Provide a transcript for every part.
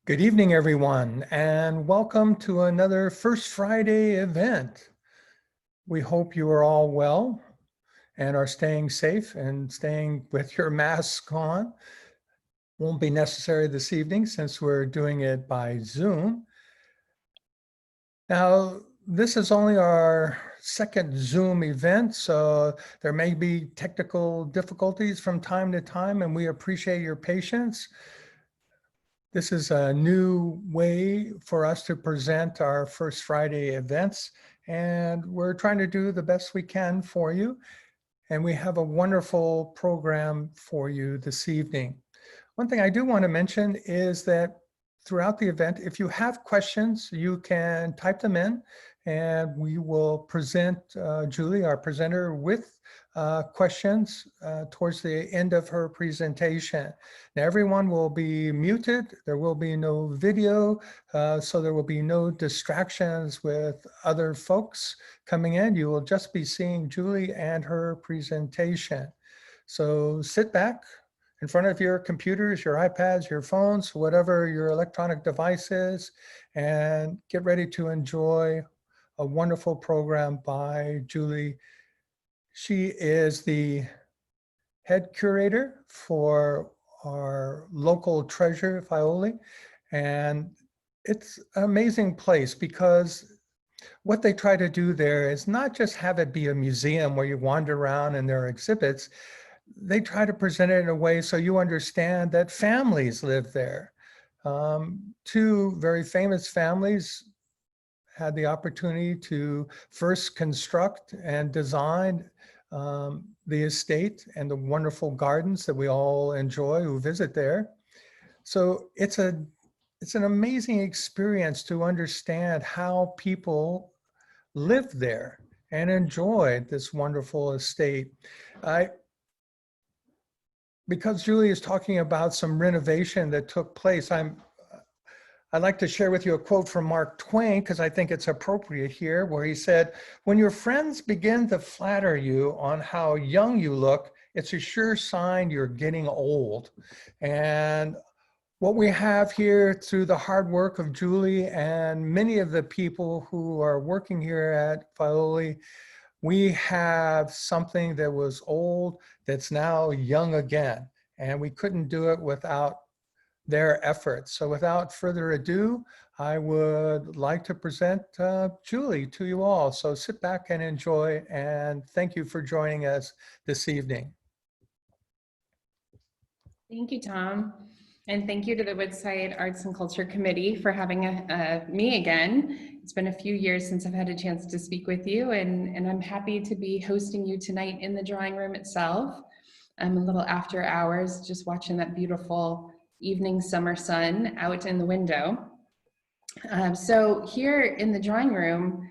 Good evening, everyone, and welcome to another First Friday event. We hope you are all well and are staying safe and staying with your mask on. Won't be necessary this evening since we're doing it by Zoom. Now, this is only our second Zoom event, so there may be technical difficulties from time to time, and we appreciate your patience. This is a new way for us to present our First Friday events, and we're trying to do the best we can for you. And we have a wonderful program for you this evening. One thing I do want to mention is that throughout the event, if you have questions, you can type them in and we will present Julie, our presenter, with questions towards the end of her presentation. Now, everyone will be muted. There will be no video, so there will be no distractions with other folks coming in. You will just be seeing Julie and her presentation. So sit back in front of your computers, your iPads, your phones, whatever your electronic device is, and get ready to enjoy a wonderful program by Julie. She is the head curator for our local treasure, Filoli, and it's an amazing place because what they try to do there is not just have it be a museum where you wander around and there are exhibits. They try to present it in a way so you understand that families live there. Two very famous families had the opportunity to first construct and design the estate and the wonderful gardens that we all enjoy who visit there. So it's an amazing experience to understand how people live there and enjoy this wonderful estate. Because Julie is talking about some renovation that took place, I'd like to share with you a quote from Mark Twain, because I think it's appropriate here, where he said, "When your friends begin to flatter you on how young you look, it's a sure sign you're getting old." And what we have here through the hard work of Julie and many of the people who are working here at Filoli, we have something that was old that's now young again, and we couldn't do it without their efforts. So without further ado, I would like to present Julie to you all. So sit back and enjoy, and thank you for joining us this evening. Thank you, Tom. And thank you to the Woodside Arts and Culture Committee for having me again. It's been a few years since I've had a chance to speak with you, and I'm happy to be hosting you tonight in the drawing room itself. I'm a little after hours, just watching that beautiful evening summer sun out in the window. So here in the drawing room,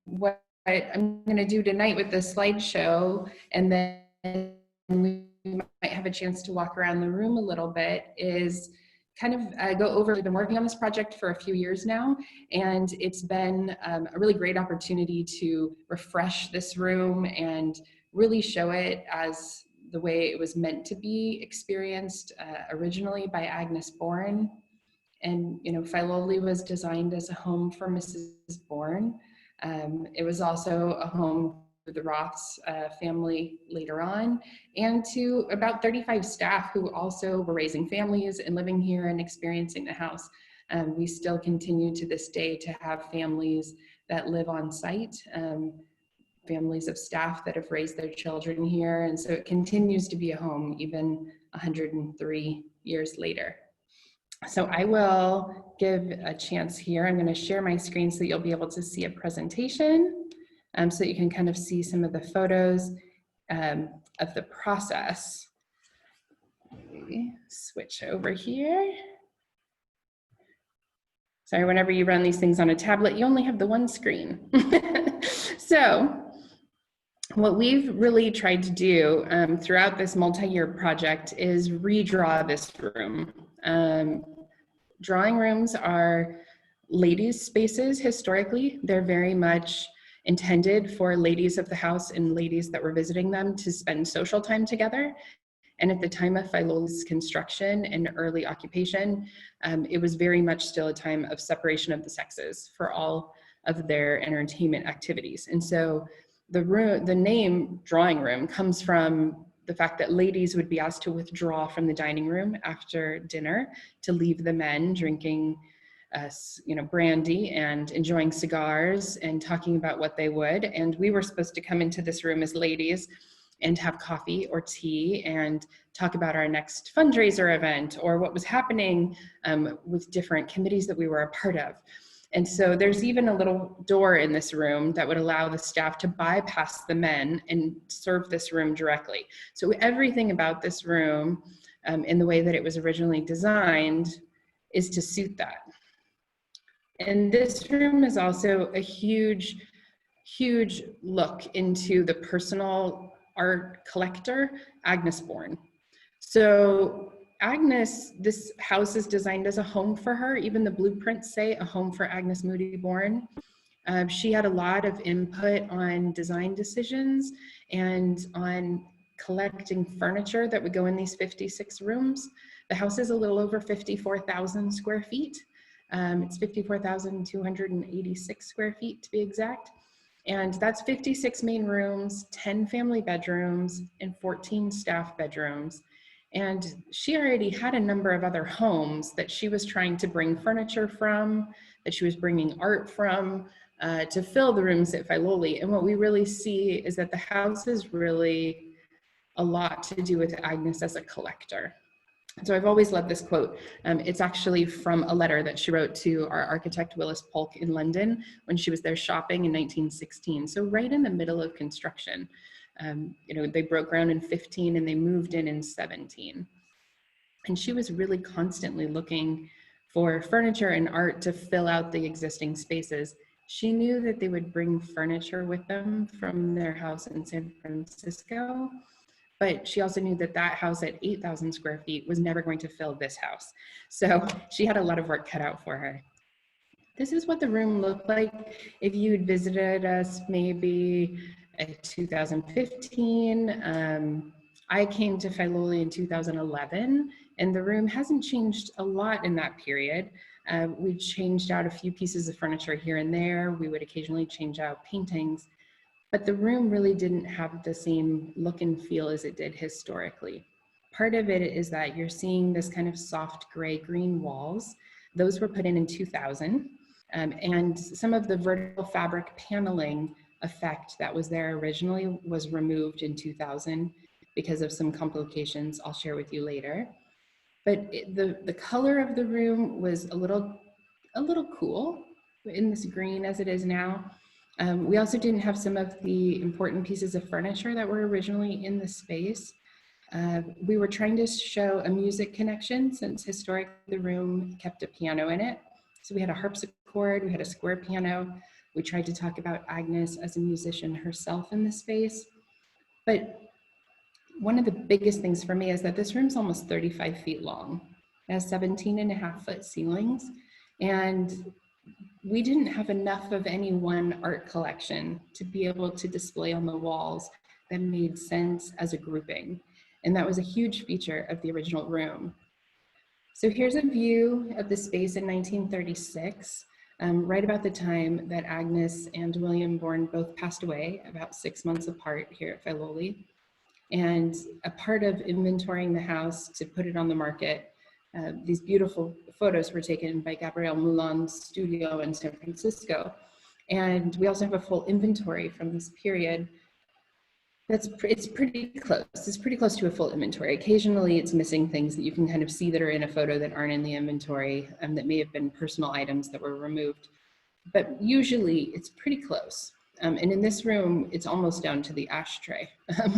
what I'm going to do tonight with the slideshow, and then we might have a chance to walk around the room a little bit, is kind of go over. We've been working on this project for a few years now, and it's been a really great opportunity to refresh this room and really show it as the way it was meant to be experienced originally by Agnes Bourne. And, you know, Filoli was designed as a home for Mrs. Bourne. It was also a home for the Roths family later on, and to about 35 staff who also were raising families and living here and experiencing the house. We still continue to this day to have families that live on site, families of staff that have raised their children here, and so it continues to be a home even 103 years later. So I will give a chance here. I'm going to share my screen so that you'll be able to see a presentation, so that you can kind of see some of the photos of the process. Maybe switch over here. Sorry, whenever you run these things on a tablet, you only have the one screen. So what we've really tried to do throughout this multi-year project is redraw this room. Drawing rooms are ladies' spaces historically. They're very much intended for ladies of the house and ladies that were visiting them to spend social time together. And at the time of Filoli's construction and early occupation, it was very much still a time of separation of the sexes for all of their entertainment activities. And so the name drawing room comes from the fact that ladies would be asked to withdraw from the dining room after dinner to leave the men drinking brandy and enjoying cigars and talking about what they would. And we were supposed to come into this room as ladies and have coffee or tea and talk about our next fundraiser event or what was happening with different committees that we were a part of. And so there's even a little door in this room that would allow the staff to bypass the men and serve this room directly. So everything about this room in the way that it was originally designed is to suit that. And this room is also a huge, huge look into the personal art collector, Agnes Bourne. So Agnes, this house is designed as a home for her. Even the blueprints say a home for Agnes Moody Bourne. She had a lot of input on design decisions and on collecting furniture that would go in these 56 rooms. The house is a little over 54,000 square feet. It's 54,286 square feet to be exact. And that's 56 main rooms, 10 family bedrooms, and 14 staff bedrooms. And she already had a number of other homes that she was trying to bring furniture from, that she was bringing art from, to fill the rooms at Filoli. And what we really see is that the house is really a lot to do with Agnes as a collector. So I've always loved this quote. It's actually from a letter that she wrote to our architect Willis Polk in London when she was there shopping in 1916. So right in the middle of construction. They broke ground in 15 and they moved in 17. And she was really constantly looking for furniture and art to fill out the existing spaces. She knew that they would bring furniture with them from their house in San Francisco. But she also knew that that house at 8,000 square feet was never going to fill this house. So she had a lot of work cut out for her. This is what the room looked like if you'd visited us maybe in 2015. I came to Filoli in 2011, and the room hasn't changed a lot in that period. We changed out a few pieces of furniture here and there. We would occasionally change out paintings. But the room really didn't have the same look and feel as it did historically. Part of it is that you're seeing this kind of soft gray-green walls. Those were put in 2000. And some of the vertical fabric paneling effect that was there originally was removed in 2000 because of some complications I'll share with you later. But the color of the room was a little cool in this green as it is now. We also didn't have some of the important pieces of furniture that were originally in the space. We were trying to show a music connection since historically the room kept a piano in it. So we had a harpsichord, we had a square piano. We tried to talk about Agnes as a musician herself in the space. But one of the biggest things for me is that this room's almost 35 feet long. It has 17.5-foot ceilings. And we didn't have enough of any one art collection to be able to display on the walls that made sense as a grouping. And that was a huge feature of the original room. So here's a view of the space in 1936, right about the time that Agnes and William Bourne both passed away, about 6 months apart here at Filoli. And a part of inventorying the house to put it on the market, these beautiful photos were taken by Gabrielle Moulin's studio in San Francisco. And we also have a full inventory from this period. It's pretty close. It's pretty close to a full inventory. Occasionally it's missing things that you can kind of see that are in a photo that aren't in the inventory, that may have been personal items that were removed. But usually it's pretty close. And in this room, it's almost down to the ashtray,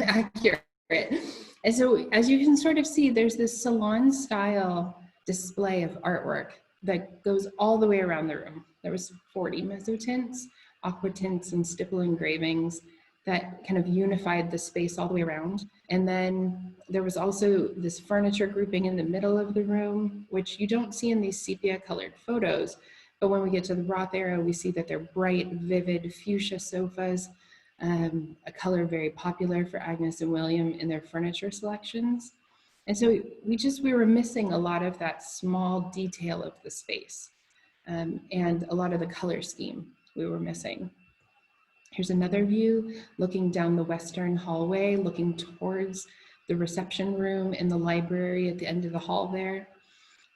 accurate. And so as you can sort of see, there's this salon style display of artwork that goes all the way around the room. There was 40 Mezzotints, Aqua Tints, and Stipple Engravings that kind of unified the space all the way around. And then there was also this furniture grouping in the middle of the room, which you don't see in these sepia colored photos. But when we get to the Roth era, we see that they're bright, vivid fuchsia sofas, a color very popular for Agnes and William in their furniture selections. And so we were missing a lot of that small detail of the space, and a lot of the color scheme we were missing. Here's another view looking down the western hallway, looking towards the reception room and the library at the end of the hall there.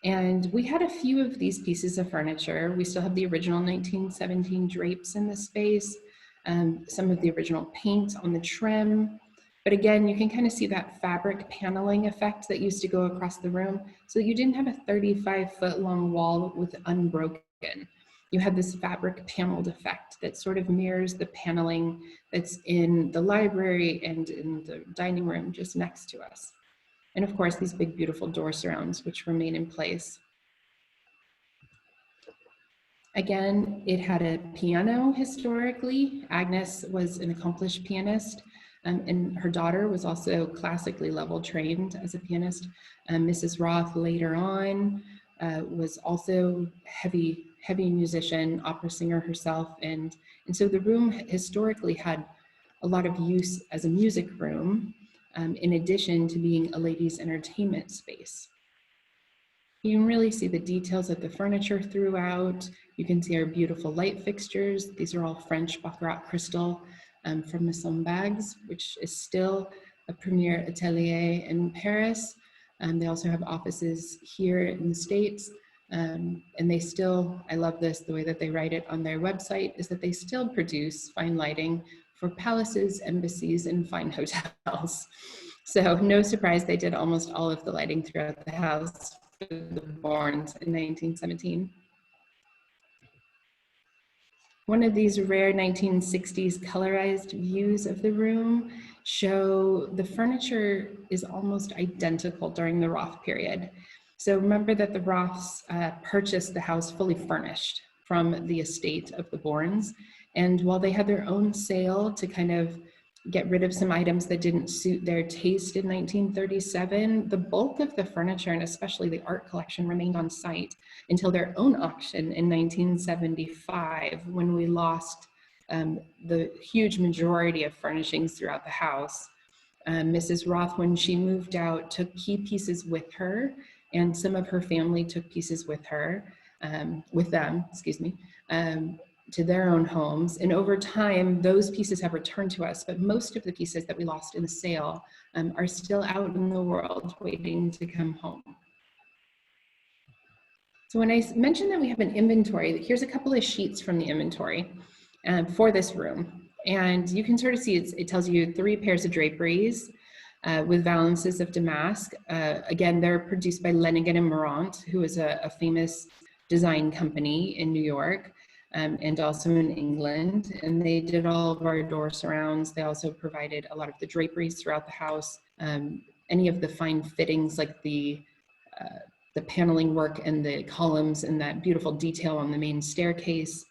And we had a few of these pieces of furniture. We still have the original 1917 drapes in the space, some of the original paint on the trim. But again, you can kind of see that fabric paneling effect that used to go across the room. So you didn't have a 35-foot long wall with unbroken. You had this fabric paneled effect that sort of mirrors the paneling that's in the library and in the dining room just next to us. And of course, these big, beautiful door surrounds, which remain in place. Again, it had a piano historically. Agnes was an accomplished pianist, and her daughter was also classically level trained as a pianist. Mrs. Roth later on was also heavy musician, opera singer herself. And so the room historically had a lot of use as a music room, in addition to being a ladies' entertainment space. You can really see the details of the furniture throughout. You can see our beautiful light fixtures. These are all French Baccarat crystal from Masson Bags, which is still a premier atelier in Paris. They also have offices here in the States. And they still, I love this, the way that they write it on their website is that they still produce fine lighting for palaces, embassies, and fine hotels. So no surprise they did almost all of the lighting throughout the house for the Borns in 1917. One of these rare 1960s colorized views of the room show the furniture is almost identical during the Roth period. So remember that the Roths purchased the house fully furnished from the estate of the Borns. And while they had their own sale to kind of get rid of some items that didn't suit their taste in 1937, the bulk of the furniture and especially the art collection remained on site until their own auction in 1975, when we lost the huge majority of furnishings throughout the house. Mrs. Roth, when she moved out, took key pieces with her, and some of her family took pieces with her, to their own homes. And over time, those pieces have returned to us, but most of the pieces that we lost in the sale are still out in the world waiting to come home. So when I mentioned that we have an inventory, here's a couple of sheets from the inventory for this room. And you can sort of see it tells you 3 pairs of draperies with valances of damask. Again, they're produced by Lenigan & Morant, who is a famous design company in New York. And also in England, and they did all of our door surrounds. They also provided a lot of the draperies throughout the house, any of the fine fittings like the paneling work and the columns and that beautiful detail on the main staircase,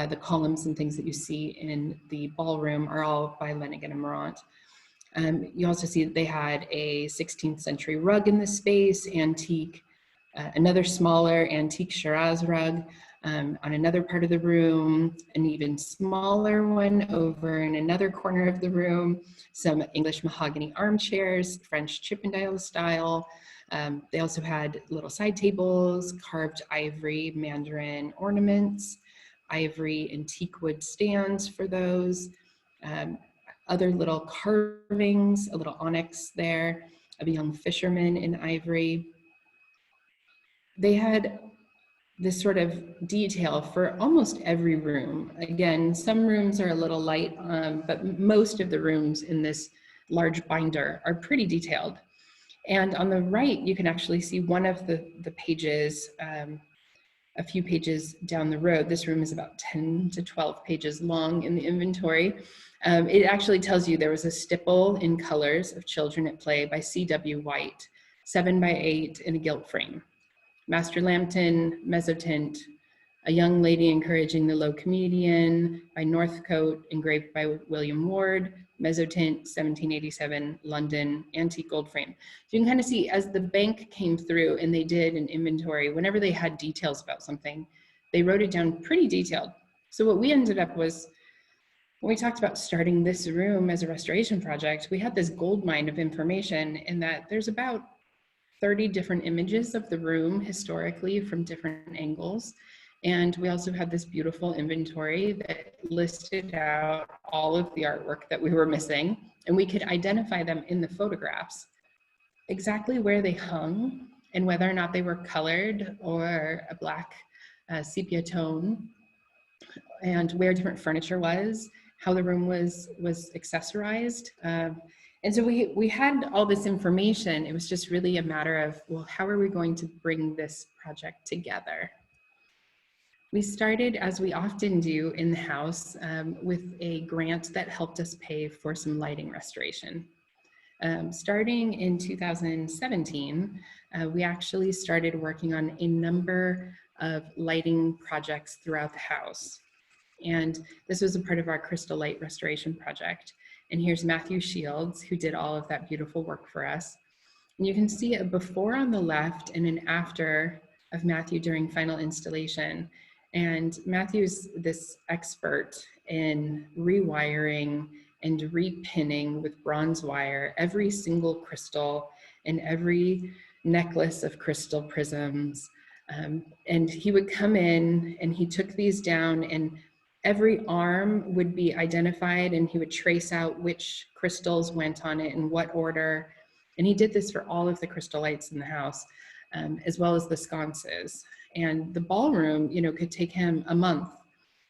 the columns and things that you see in the ballroom are all by Lenigan & Morant. You also see that they had a 16th century rug in the space, antique, another smaller antique Shiraz rug, on another part of the room, an even smaller one over in another corner of the room, some English mahogany armchairs, French Chippendale style. They also had little side tables, carved ivory mandarin ornaments, ivory and teak wood stands for those, other little carvings, a little onyx there of a young fisherman in ivory. They had this sort of detail for almost every room. Again, some rooms are a little light, but most of the rooms in this large binder are pretty detailed. And on the right, you can actually see one of the pages, a few pages down the road. This room is about 10 to 12 pages long in the inventory. It actually tells you there was a stipple in colors of Children at Play by C.W. White, 7x8 in a gilt frame. Master Lambton, Mezotint, A Young Lady Encouraging the Low Comedian by Northcote, engraved by William Ward, Mezotint, 1787, London, antique gold frame. So you can kind of see as the bank came through and they did an inventory, whenever they had details about something, they wrote it down pretty detailed. So what we ended up was, when we talked about starting this room as a restoration project, we had this gold mine of information in that there's about 30 different images of the room historically from different angles. And we also had this beautiful inventory that listed out all of the artwork that we were missing, and we could identify them in the photographs, exactly where they hung and whether or not they were colored or a black sepia tone, and where different furniture was, how the room was accessorized. And so we had all this information. It was just really a matter of, well, how are we going to bring this project together? We started, as we often do in the house, with a grant that helped us pay for some lighting restoration. Starting in 2017, we actually started working on a number of lighting projects throughout the house. And this was a part of our crystal light restoration project. And here's Matthew Shields, who did all of that beautiful work for us. And you can see a before on the left and an after of Matthew during final installation. And Matthew's this expert in rewiring and repinning with bronze wire every single crystal and every necklace of crystal prisms. And he would come in and he took these down, and every arm would be identified, and he would trace out which crystals went on it in what order. And he did this for all of the crystal lights in the house, as well as the sconces. And the ballroom, you know, could take him a month,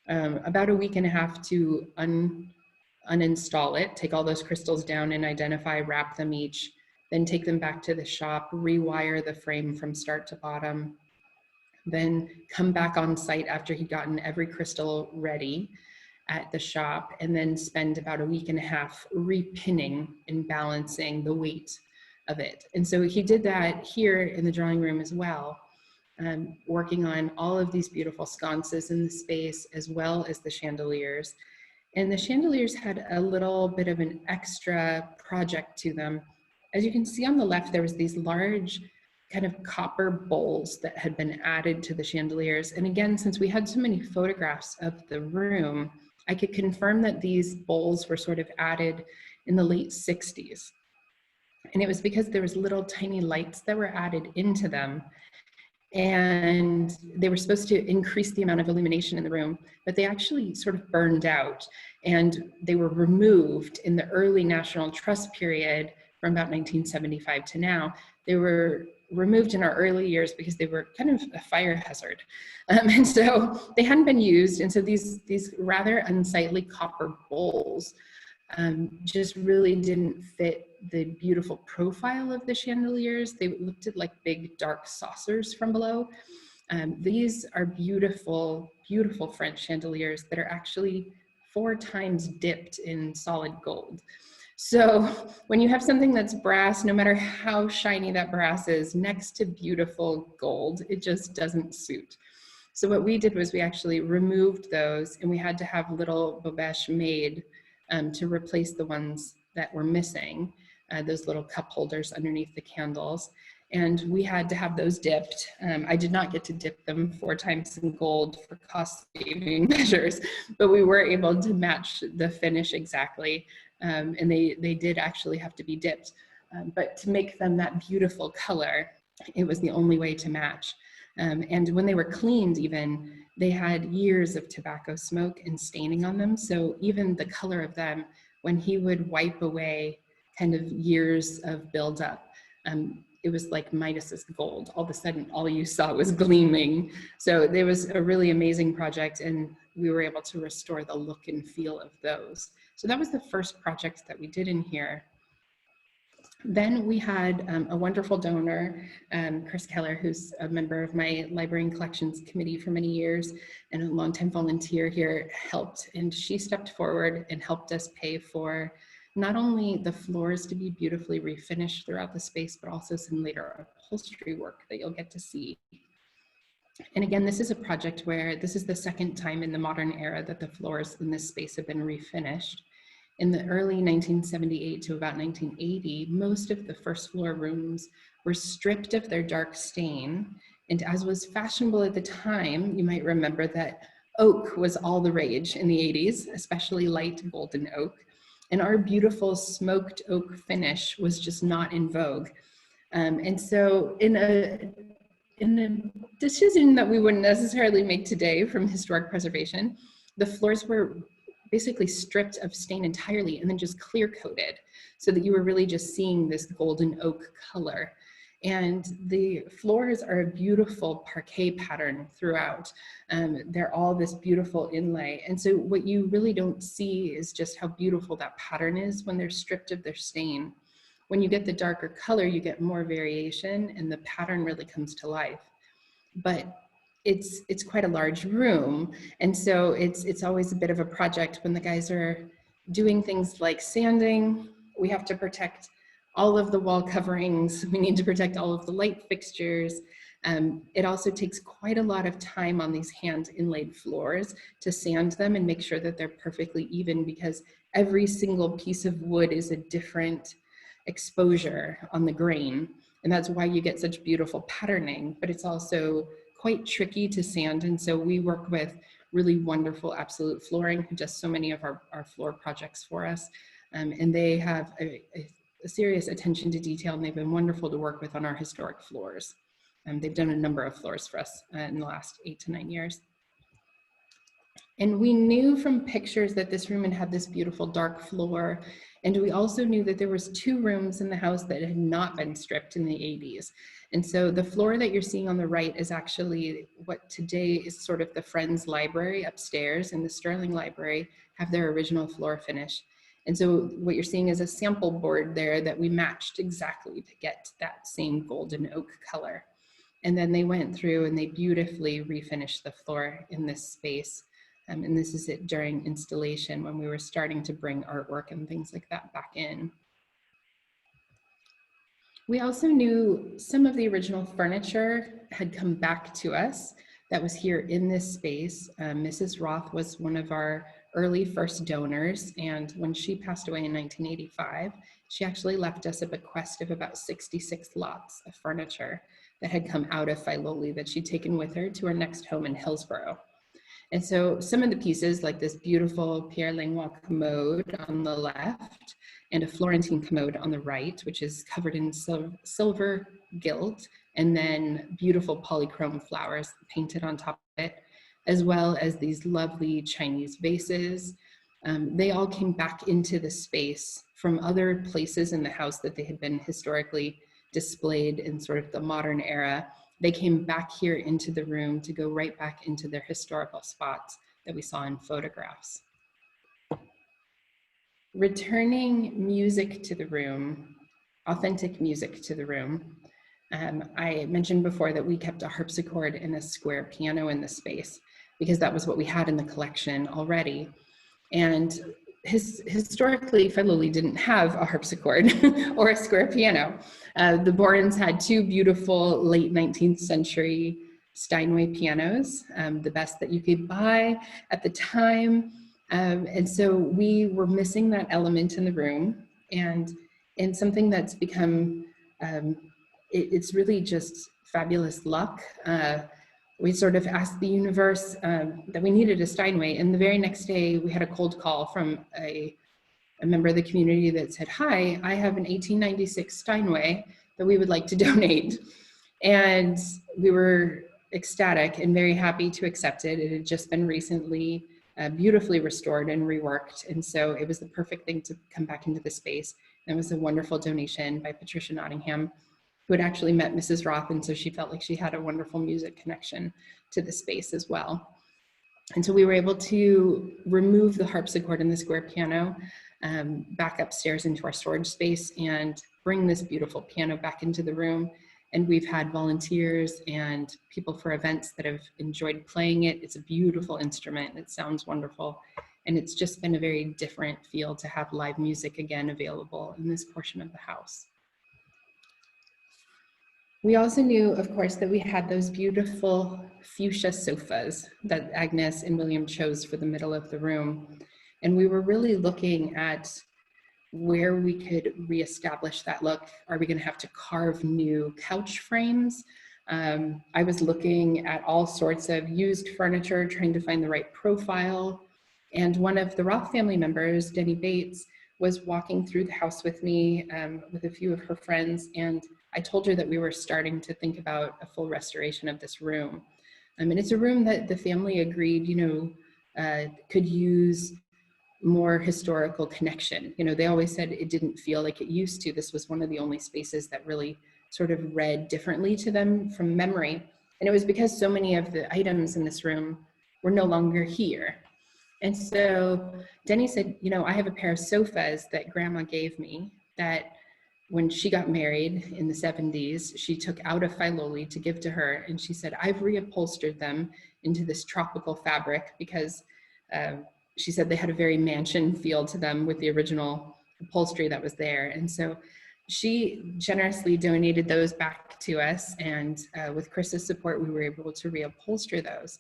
about a week and a half to uninstall it, take all those crystals down and identify, wrap them each, then take them back to the shop, rewire the frame from start to bottom, then come back on site after he'd gotten every crystal ready at the shop, and then spend about a week and a half repinning and balancing the weight of it. And so he did that here in the drawing room as well, working on all of these beautiful sconces in the space, as well as the chandeliers. And the chandeliers had a little bit of an extra project to them. As you can see on the left, there was these large kind of copper bowls that had been added to the chandeliers. And again, since we had so many photographs of the room, I could confirm that these bowls were sort of added in the late 60s. And it was because there was little tiny lights that were added into them. And they were supposed to increase the amount of illumination in the room, but they actually sort of burned out, and they were removed in the early National Trust period from about 1975 to now. They were removed in our early years because they were kind of a fire hazard. And so they hadn't been used. And so these rather unsightly copper bowls just really didn't fit the beautiful profile of the chandeliers. They looked like big dark saucers from below. These are beautiful, beautiful French chandeliers that are actually 4 times dipped in solid gold. So when you have something that's brass, no matter how shiny that brass is, next to beautiful gold, it just doesn't suit. So what we did was we actually removed those, and we had to have little bobeche made to replace the ones that were missing, those little cup holders underneath the candles. And we had to have those dipped. I did not get to dip them 4 times in gold for cost saving measures, but we were able to match the finish exactly. And they did actually have to be dipped. But to make them that beautiful color, it was the only way to match. And when they were cleaned even, they had years of tobacco smoke and staining on them. So even the color of them, when he would wipe away kind of years of buildup, it was like Midas's gold. All of a sudden, all you saw was gleaming. So there was a really amazing project, and we were able to restore the look and feel of those. So that was the first project that we did in here. Then we had a wonderful donor, Chris Keller, who's a member of my library and collections committee for many years and a longtime volunteer here, helped. And she stepped forward and helped us pay for not only the floors to be beautifully refinished throughout the space, but also some later upholstery work that you'll get to see. And again, this is a project where this is the second time in the modern era that the floors in this space have been refinished. In the early 1978 to about 1980, most of the first floor rooms were stripped of their dark stain. And as was fashionable at the time, you might remember that oak was all the rage in the 80s, especially light golden oak. And our beautiful smoked oak finish was just not in vogue. And so in a decision that we wouldn't necessarily make today from historic preservation, the floors were basically stripped of stain entirely and then just clear coated so that you were really just seeing this golden oak color. And the floors are a beautiful parquet pattern throughout. They're all this beautiful inlay. And so what you really don't see is just how beautiful that pattern is when they're stripped of their stain. When you get the darker color, you get more variation and the pattern really comes to life. But it's quite a large room. And so it's always a bit of a project when the guys are doing things like sanding. We have to protect all of the wall coverings. We need to protect all of the light fixtures. It also takes quite a lot of time on these hand inlaid floors to sand them and make sure that they're perfectly even, because every single piece of wood is a different exposure on the grain. And that's why you get such beautiful patterning, but it's also quite tricky to sand. And so we work with really wonderful Absolute Flooring, who does so many of our floor projects for us. And they have a serious attention to detail, and they've been wonderful to work with on our historic floors. They've done a number of floors for us in the last 8 to 9 years. And we knew from pictures that this room had this beautiful dark floor. And we also knew that there was 2 rooms in the house that had not been stripped in the 80s. And so the floor that you're seeing on the right is actually what today is sort of the Friends Library upstairs, and the Sterling Library have their original floor finish. And so what you're seeing is a sample board there that we matched exactly to get that same golden oak color. And then they went through and they beautifully refinished the floor in this space. And this is it during installation when we were starting to bring artwork and things like that back in. We also knew some of the original furniture had come back to us that was here in this space. Mrs. Roth was one of our early first donors, and when she passed away in 1985, she actually left us a bequest of about 66 lots of furniture that had come out of Filoli that she'd taken with her to her next home in Hillsborough. And so some of the pieces, like this beautiful Pierre Langlois commode on the left and a Florentine commode on the right, which is covered in silver gilt, and then beautiful polychrome flowers painted on top of it, as well as these lovely Chinese vases. They all came back into the space from other places in the house that they had been historically displayed in sort of the modern era. They came back here into the room to go right back into their historical spots that we saw in photographs. Returning music to the room, authentic music to the room. I mentioned before that we kept a harpsichord and a square piano in the space because that was what we had in the collection already. And historically, Filoli didn't have a harpsichord or a square piano. The Borens had 2 beautiful late 19th century Steinway pianos, the best that you could buy at the time. And so we were missing that element in the room, and something that's become, it's really just fabulous luck. We sort of asked the universe that we needed a Steinway, and the very next day we had a cold call from a member of the community that said, "Hi, I have an 1896 Steinway that we would like to donate." And we were ecstatic and very happy to accept it. It had just been recently beautifully restored and reworked, and so it was the perfect thing to come back into the space. And it was a wonderful donation by Patricia Nottingham, who had actually met Mrs. Roth, and so she felt like she had a wonderful music connection to the space as well. And so we were able to remove the harpsichord and the square piano back upstairs into our storage space and bring this beautiful piano back into the room. And we've had volunteers and people for events that have enjoyed playing it. It's a beautiful instrument. It sounds wonderful. And it's just been a very different feel to have live music again available in this portion of the house. We also knew, of course, that we had those beautiful fuchsia sofas that Agnes and William chose for the middle of the room. And we were really looking at where we could reestablish that look. Are we going to have to carve new couch frames? I was looking at all sorts of used furniture, trying to find the right profile. And one of the Roth family members, Denny Bates, was walking through the house with me with a few of her friends, and I told her that we were starting to think about a full restoration of this room. And it's a room that the family agreed, could use more historical connection. They always said it didn't feel like it used to. This was one of the only spaces that really sort of read differently to them from memory. And it was because so many of the items in this room were no longer here. And so Denny said, I have a pair of sofas that Grandma gave me that when she got married in the 70s, she took out of Filoli to give to her. And she said, I've reupholstered them into this tropical fabric because she said they had a very mansion feel to them with the original upholstery that was there. And so she generously donated those back to us. And with Chris's support, we were able to reupholster those.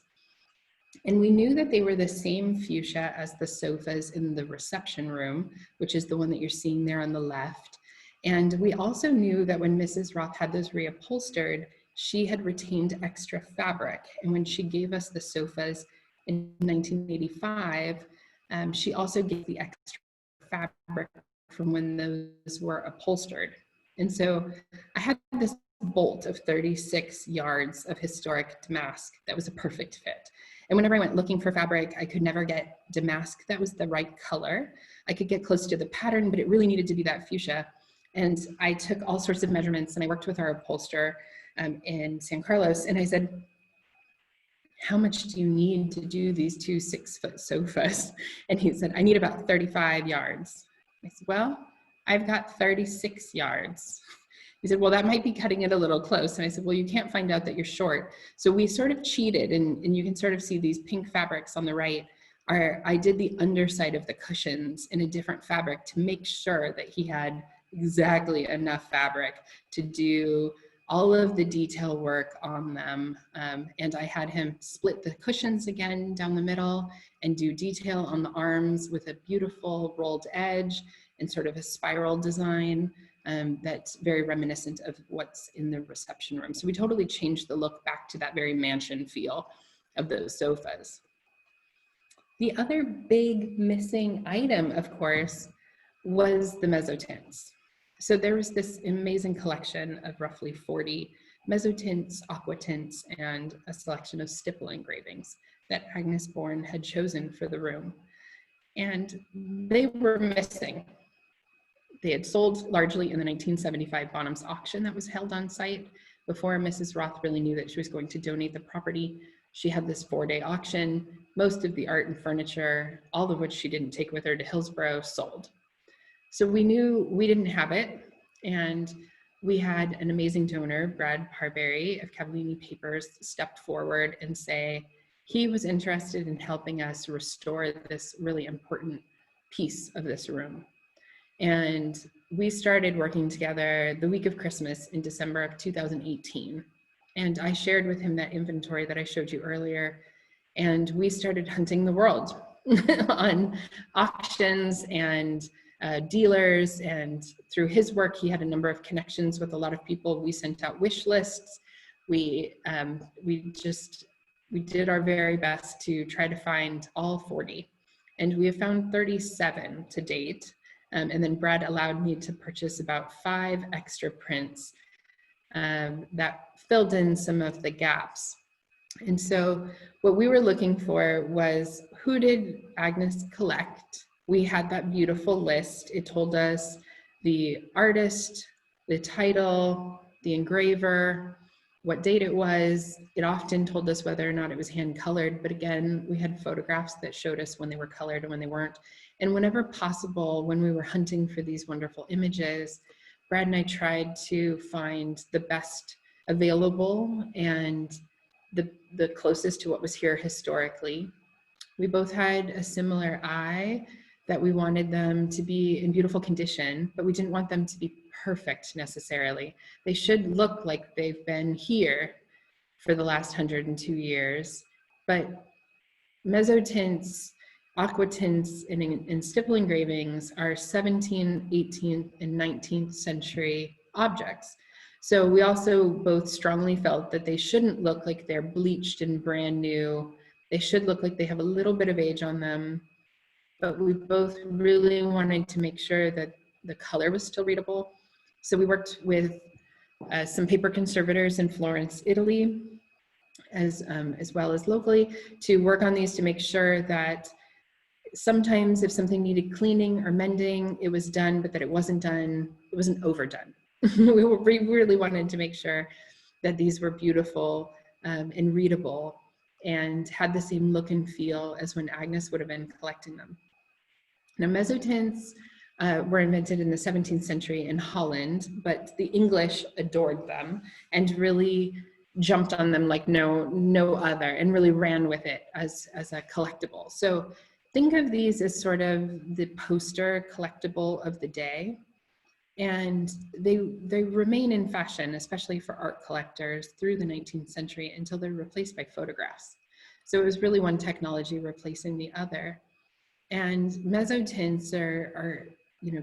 And we knew that they were the same fuchsia as the sofas in the reception room, which is the one that you're seeing there on the left. And we also knew that when Mrs. Roth had those reupholstered, she had retained extra fabric. And when she gave us the sofas in 1985, she also gave the extra fabric from when those were upholstered. And so I had this bolt of 36 yards of historic damask that was a perfect fit. And whenever I went looking for fabric, I could never get damask that was the right color. I could get close to the pattern, but it really needed to be that fuchsia. And I took all sorts of measurements, and I worked with our upholsterer in San Carlos, and I said, how much do you need to do these 2 6-foot sofas? And he said, I need about 35 yards. I said, well, I've got 36 yards. He said, well, that might be cutting it a little close. And I said, well, you can't find out that you're short. So we sort of cheated, and you can sort of see these pink fabrics on the right. I did the underside of the cushions in a different fabric to make sure that he had exactly enough fabric to do all of the detail work on them. And I had him split the cushions again down the middle and do detail on the arms with a beautiful rolled edge and sort of a spiral design. That's very reminiscent of what's in the reception room. So we totally changed the look back to that very mansion feel of those sofas. The other big missing item, of course, was the Mezzotints. So there was this amazing collection of roughly 40 Mezzotints, Aqua Tints, and a selection of Stipple Engravings that Agnes Bourne had chosen for the room. And they were missing. They had sold largely in the 1975 Bonhams auction that was held on site. Before Mrs. Roth really knew that she was going to donate the property, she had this 4-day auction. Most of the art and furniture, all of which she didn't take with her to Hillsborough, sold. So we knew we didn't have it, and we had an amazing donor, Brad Parberry of Cavallini Papers, stepped forward and say he was interested in helping us restore this really important piece of this room. And we started working together the week of Christmas in December of 2018. And I shared with him that inventory that I showed you earlier. And we started hunting the world on auctions and dealers. And through his work, he had a number of connections with a lot of people. We sent out wish lists. We did our very best to try to find all 40. And we have found 37 to date. And then Brad allowed me to purchase about 5 extra prints that filled in some of the gaps. And so what we were looking for was, who did Agnes collect? We had that beautiful list. It told us the artist, the title, the engraver, what date it was. It often told us whether or not it was hand colored, but again, we had photographs that showed us when they were colored and when they weren't. And whenever possible, when we were hunting for these wonderful images, Brad and I tried to find the best available and the closest to what was here historically. We both had a similar eye that we wanted them to be in beautiful condition, but we didn't want them to be perfect necessarily. They should look like they've been here for the last 102 years, but Mezzotints, Aqua Tints, and Stipple Engravings are 17th, 18th, and 19th century objects. So we also both strongly felt that they shouldn't look like they're bleached and brand new. They should look like they have a little bit of age on them, but we both really wanted to make sure that the color was still readable. So we worked with some paper conservators in Florence, Italy, as well as locally, to work on these to make sure that sometimes if something needed cleaning or mending, it was done, but that it wasn't overdone. We really wanted to make sure that these were beautiful and readable and had the same look and feel as when Agnes would have been collecting them. Now, Mezzotints were invented in the 17th century in Holland, but the English adored them and really jumped on them like no other, and really ran with it as a collectible. So think of these as sort of the poster collectible of the day. And they remain in fashion, especially for art collectors, through the 19th century until they're replaced by photographs. So it was really one technology replacing the other. And mezzotints are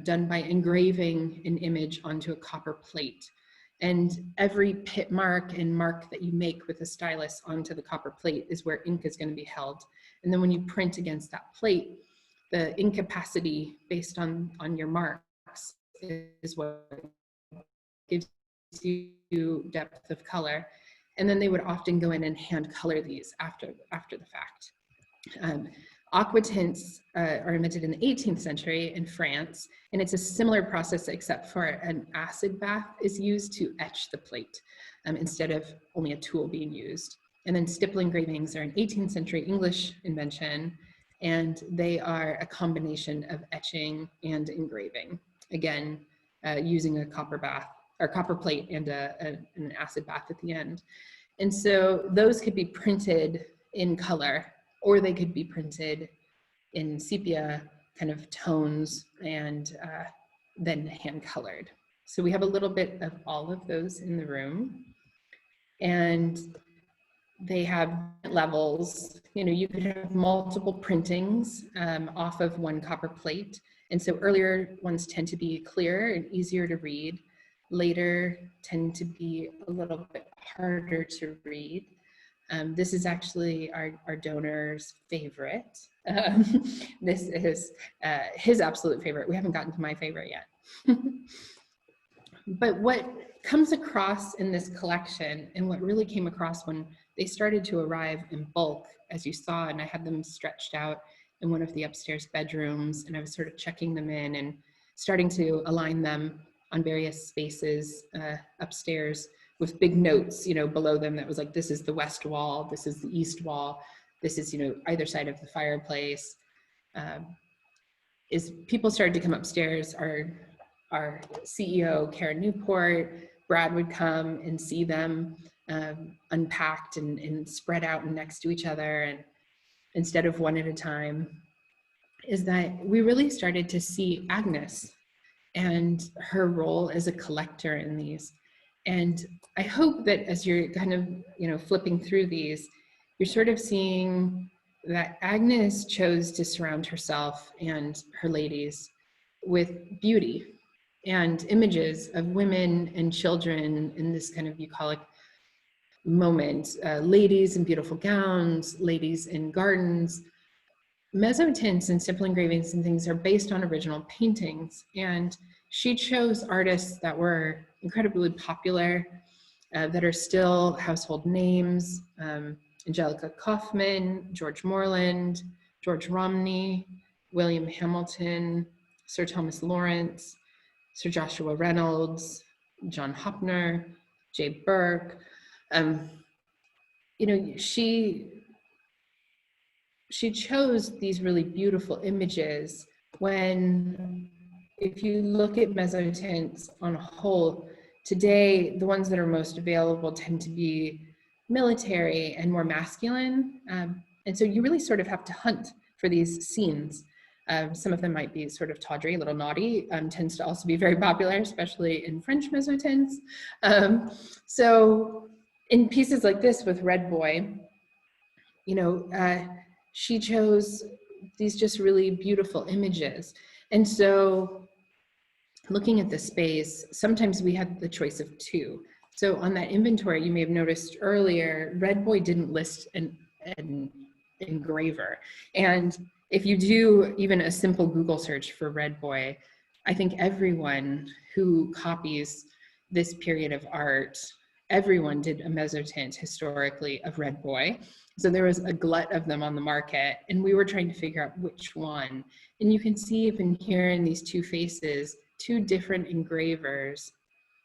done by engraving an image onto a copper plate. And every pit mark and mark that you make with a stylus onto the copper plate is where ink is going to be held. And then when you print against that plate, the ink capacity based on your marks is what gives you depth of color. And then they would often go in and hand color these after the fact. Aqua Tints are invented in the 18th century in France, and it's a similar process except for an acid bath is used to etch the plate instead of only a tool being used. And then stipple engravings are an 18th century English invention, and they are a combination of etching and engraving. Again, using a copper bath or copper plate and an acid bath at the end. And so those could be printed in color, or they could be printed in sepia kind of tones and then hand colored. So we have a little bit of all of those in the room. And they have levels. You could have multiple printings off of one copper plate. And so earlier ones tend to be clearer and easier to read. Later tend to be a little bit harder to read. This is actually our donor's favorite. This is his absolute favorite. We haven't gotten to my favorite yet. But what comes across in this collection, and what really came across when they started to arrive in bulk, as you saw, and I had them stretched out in one of the upstairs bedrooms, and I was sort of checking them in and starting to align them on various spaces upstairs with big notes, below them that was like, this is the west wall, this is the east wall, this is, either side of the fireplace. Is people started to come upstairs, our CEO, Karen Newport, Brad would come and see them unpacked and spread out and next to each other, and instead of one at a time, is that we really started to see Agnes and her role as a collector in these. And I hope that as you're kind of, flipping through these, you're sort of seeing that Agnes chose to surround herself and her ladies with beauty and images of women and children in this kind of bucolic moment, ladies in beautiful gowns, ladies in gardens. Mesotints and stipple engravings and things are based on original paintings, and she chose artists that were incredibly popular, that are still household names, Angelica Kauffman, George Morland, George Romney, William Hamilton, Sir Thomas Lawrence, Sir Joshua Reynolds, John Hopner, J. Burke. She chose these really beautiful images when, if you look at mezzotints on a whole, today, the ones that are most available tend to be military and more masculine. And so you really sort of have to hunt for these scenes. Some of them might be sort of tawdry, a little naughty, tends to also be very popular, especially in French mezzotints. So in pieces like this with Red Boy, she chose these just really beautiful images. And so looking at the space, sometimes we had the choice of two. So on that inventory, you may have noticed earlier, Red Boy didn't list an engraver. And if you do even a simple Google search for Red Boy, I think everyone who copies this period of art, everyone did a mezzotint historically of Red Boy. So there was a glut of them on the market, and we were trying to figure out which one. And you can see even here in these two faces, two different engravers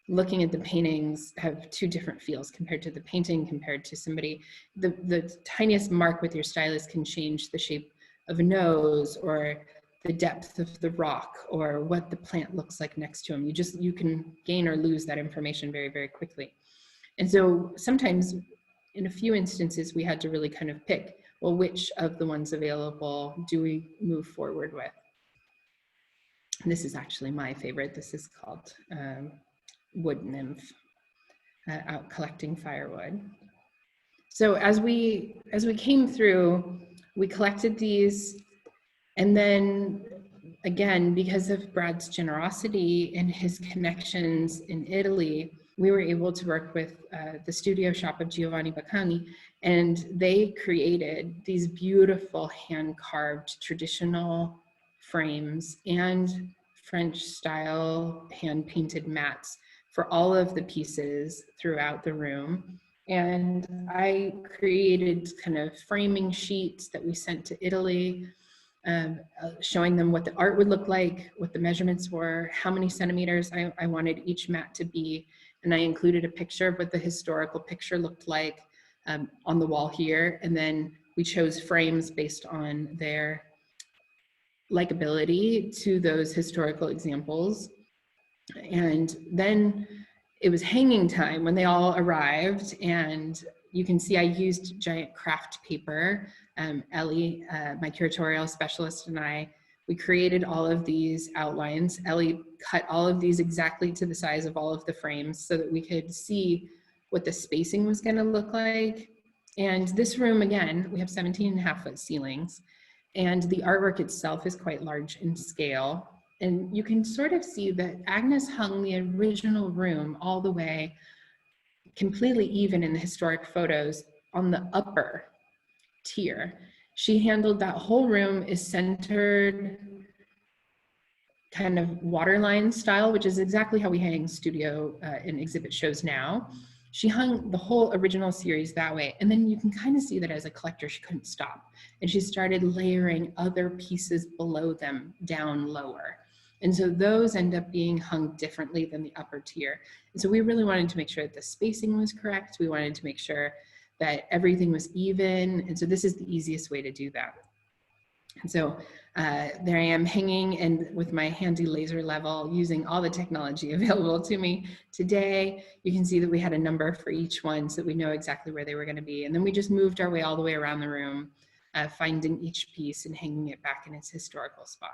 looking at the paintings have two different feels compared to the painting, compared to somebody. The tiniest mark with your stylus can change the shape of a nose, or the depth of the rock, or what the plant looks like next to them. You can gain or lose that information very, very quickly. And so sometimes, in a few instances, we had to really kind of pick, well, which of the ones available do we move forward with? And this is actually my favorite. This is called Wood Nymph, out collecting firewood. So as we came through, we collected these, and then again, because of Brad's generosity and his connections in Italy, we were able to work with the studio shop of Giovanni Baccani, and they created these beautiful hand-carved traditional frames and French style hand-painted mats for all of the pieces throughout the room. And I created kind of framing sheets that we sent to Italy, showing them what the art would look like, what the measurements were, how many centimeters I wanted each mat to be. And I included a picture of what the historical picture looked like on the wall here. And then we chose frames based on their likability to those historical examples. And then it was hanging time when they all arrived, and you can see I used giant craft paper. Ellie, my curatorial specialist, and we created all of these outlines. Ellie cut all of these exactly to the size of all of the frames so that we could see what the spacing was going to look like. And this room, again, we have 17.5-foot ceilings, and the artwork itself is quite large in scale. And you can sort of see that Agnes hung the original room all the way, completely even in the historic photos, on the upper tier. She handled that whole room is centered kind of waterline style, which is exactly how we hang studio and exhibit shows now. She hung the whole original series that way. And then you can kind of see that as a collector, she couldn't stop. And she started layering other pieces below them down lower. And so those end up being hung differently than the upper tier. And so we really wanted to make sure that the spacing was correct. We wanted to make sure that everything was even. And so this is the easiest way to do that. And so there I am hanging, and with my handy laser level, using all the technology available to me today. You can see that we had a number for each one so that we know exactly where they were going to be. And then we just moved our way all the way around the room, finding each piece and hanging it back in its historical spot.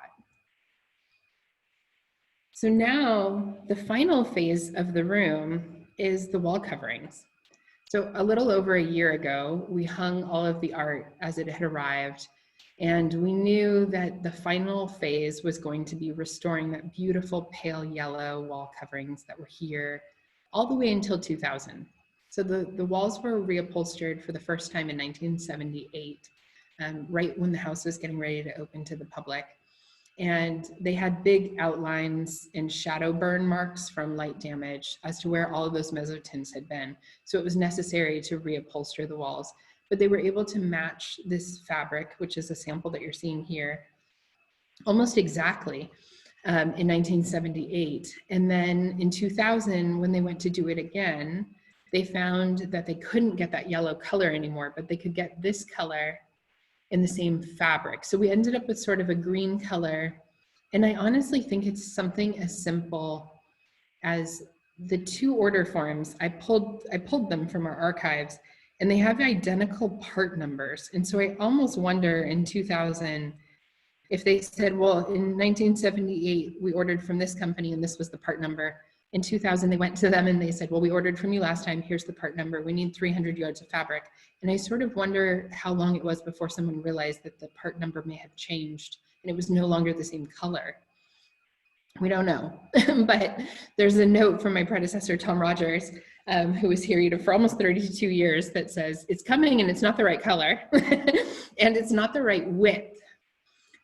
So now the final phase of the room is the wall coverings. So a little over a year ago, we hung all of the art as it had arrived, and we knew that the final phase was going to be restoring that beautiful pale yellow wall coverings that were here all the way until 2000. So the walls were reupholstered for the first time in 1978, right when the house was getting ready to open to the public. And they had big outlines and shadow burn marks from light damage as to where all of those Mezotins had been. So it was necessary to reupholster the walls. But they were able to match this fabric, which is a sample that you're seeing here, almost exactly in 1978. And then in 2000, when they went to do it again, they found that they couldn't get that yellow color anymore, but they could get this color in the same fabric. So we ended up with sort of a green color. And I honestly think it's something as simple as the two order forms. I pulled them from our archives, and they have identical part numbers. And so I almost wonder in 2000, if they said, well, in 1978, we ordered from this company and this was the part number. In 2000, they went to them and they said, well, we ordered from you last time, here's the part number. We need 300 yards of fabric. And I sort of wonder how long it was before someone realized that the part number may have changed and it was no longer the same color. We don't know, but there's a note from my predecessor, Tom Rogers, who was here for almost 32 years, that says it's coming and it's not the right color and it's not the right width.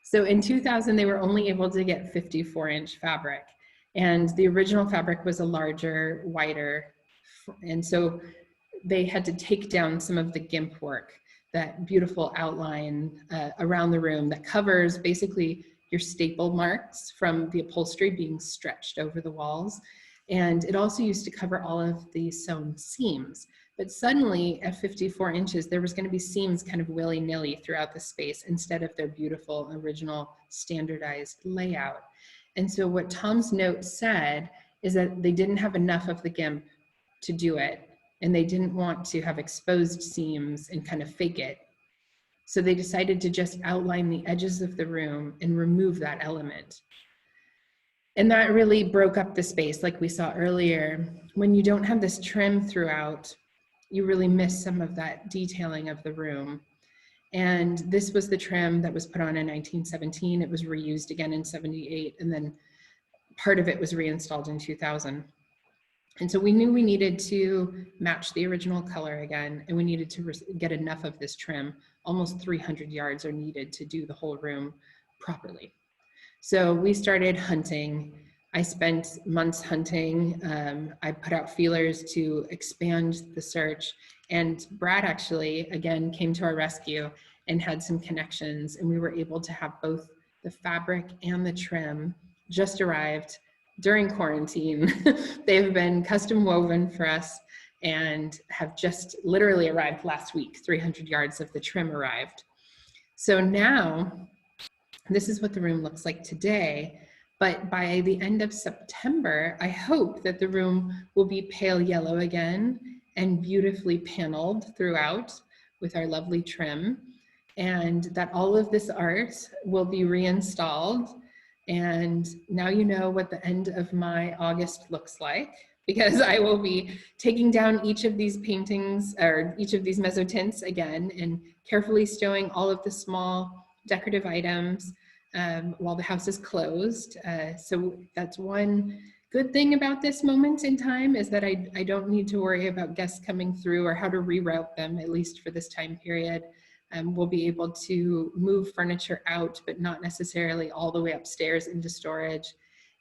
So in 2000, they were only able to get 54-inch fabric. And the original fabric was a larger, wider, and so they had to take down some of the GIMP work, that beautiful outline around the room that covers basically your staple marks from the upholstery being stretched over the walls. And it also used to cover all of the sewn seams. But suddenly at 54 inches, there was going to be seams kind of willy-nilly throughout the space instead of their beautiful original standardized layout. And so what Tom's note said is that they didn't have enough of the GIMP to do it, and they didn't want to have exposed seams and kind of fake it. So they decided to just outline the edges of the room and remove that element. And that really broke up the space, like we saw earlier. When you don't have this trim throughout, you really miss some of that detailing of the room. And this was the trim that was put on in 1917. It was reused again in 78, and then part of it was reinstalled in 2000. And so we knew we needed to match the original color again, and we needed to get enough of this trim. Almost 300 yards are needed to do the whole room properly. So we started hunting. I spent months hunting. I put out feelers to expand the search, and Brad actually, again, came to our rescue and had some connections, and we were able to have both the fabric and the trim just arrived during quarantine. They've been custom woven for us and have just literally arrived last week. 300 yards of the trim arrived. So now, this is what the room looks like today, but by the end of September, I hope that the room will be pale yellow again and beautifully paneled throughout with our lovely trim, and that all of this art will be reinstalled. And now you know what the end of my August looks like, because I will be taking down each of these paintings or each of these Mezzotints again and carefully stowing all of the small decorative items while the house is closed. So that's one good thing about this moment in time, is that I don't need to worry about guests coming through or how to reroute them, at least for this time period. We'll be able to move furniture out, but not necessarily all the way upstairs into storage,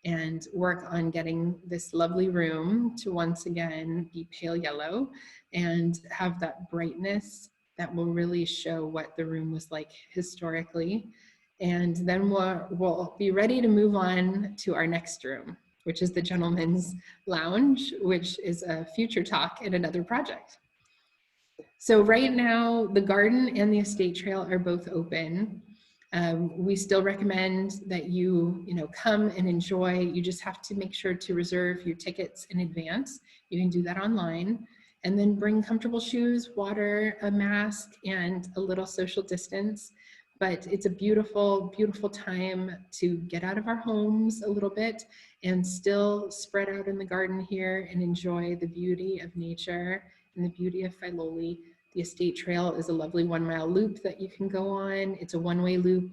and work on getting this lovely room to once again be pale yellow and have that brightness that will really show what the room was like historically. And then we'll be ready to move on to our next room, which is the gentleman's lounge, which is a future talk in another project. So right now, the garden and the estate trail are both open. We still recommend that you come and enjoy. You just have to make sure to reserve your tickets in advance. You can do that online, and then bring comfortable shoes, water, a mask, and a little social distance. But it's a beautiful, beautiful time to get out of our homes a little bit and still spread out in the garden here and enjoy the beauty of nature and the beauty of Filoli. The estate trail is a lovely 1 mile loop that you can go on. It's a one-way loop,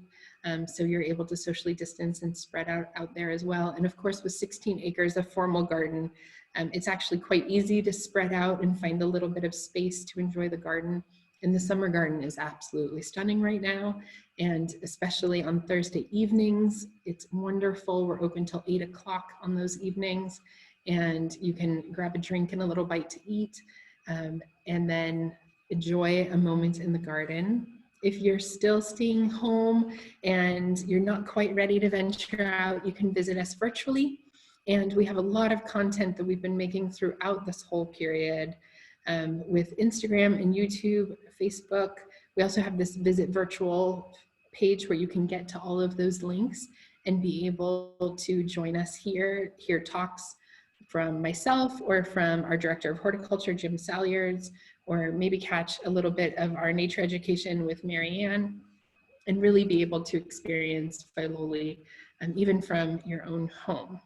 so you're able to socially distance and spread out there as well. And of course, with 16 acres of formal garden, it's actually quite easy to spread out and find a little bit of space to enjoy the garden. And the summer garden is absolutely stunning right now. And especially on Thursday evenings, it's wonderful. We're open till 8 o'clock on those evenings, and you can grab a drink and a little bite to eat, and then enjoy a moment in the garden. If you're still staying home and you're not quite ready to venture out, you can visit us virtually. And we have a lot of content that we've been making throughout this whole period, with Instagram and YouTube, Facebook. We also have this visit virtual page where you can get to all of those links and be able to join us here, hear talks from myself or from our Director of Horticulture, Jim Salyards, or maybe catch a little bit of our nature education with Marianne, and really be able to experience Filoli even from your own home.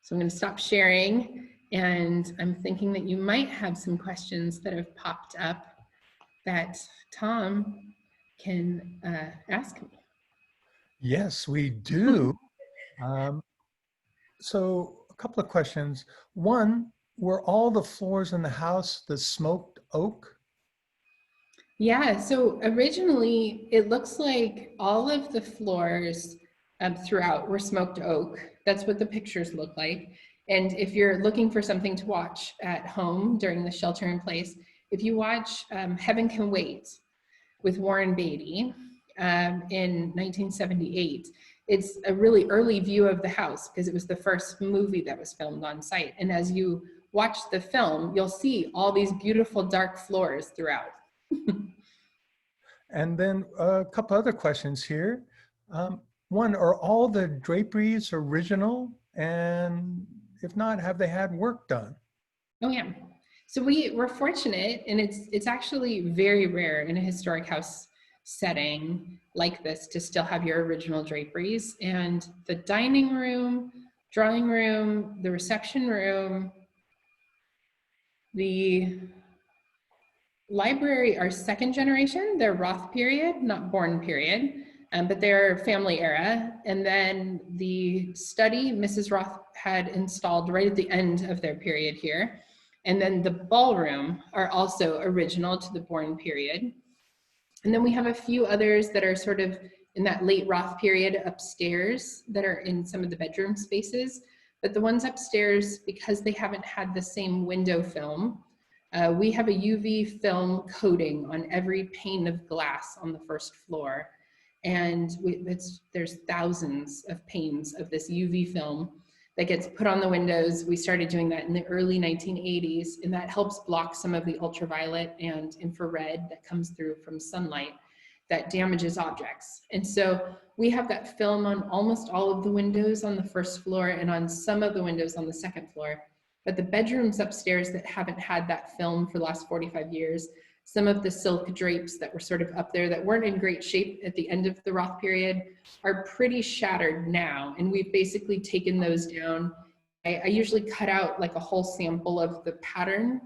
So I'm going to stop sharing, and I'm thinking that you might have some questions that have popped up that Tom can ask me. Yes, we do. So a couple of questions. One, were all the floors in the house the smoked oak? Yeah, so originally it looks like all of the floors throughout were smoked oak. That's what the pictures look like. And if you're looking for something to watch at home during the shelter in place, if you watch Heaven Can Wait with Warren Beatty in 1978, it's a really early view of the house because it was the first movie that was filmed on site. And as you watch the film, you'll see all these beautiful dark floors throughout. And then a couple other questions here. One, are all the draperies original? And if not, have they had work done? Oh yeah. So we're fortunate, and it's actually very rare in a historic house setting like this to still have your original draperies. And the dining room, drawing room, the reception room, the library are second generation. They're Roth period, not Bourne period, but they're family era. And then the study, Mrs. Roth had installed right at the end of their period here. And then the ballroom are also original to the Bourne period. And then we have a few others that are sort of in that late Roth period upstairs that are in some of the bedroom spaces. But the ones upstairs, because they haven't had the same window film, we have a UV film coating on every pane of glass on the first floor. And there's thousands of panes of this UV film that gets put on the windows. We started doing that in the early 1980s, and that helps block some of the ultraviolet and infrared that comes through from sunlight that damages objects. And so we have that film on almost all of the windows on the first floor and on some of the windows on the second floor. But the bedrooms upstairs that haven't had that film for the last 45 years, some of the silk drapes that were sort of up there that weren't in great shape at the end of the Roth period are pretty shattered now. And we've basically taken those down. I usually cut out like a whole sample of the pattern,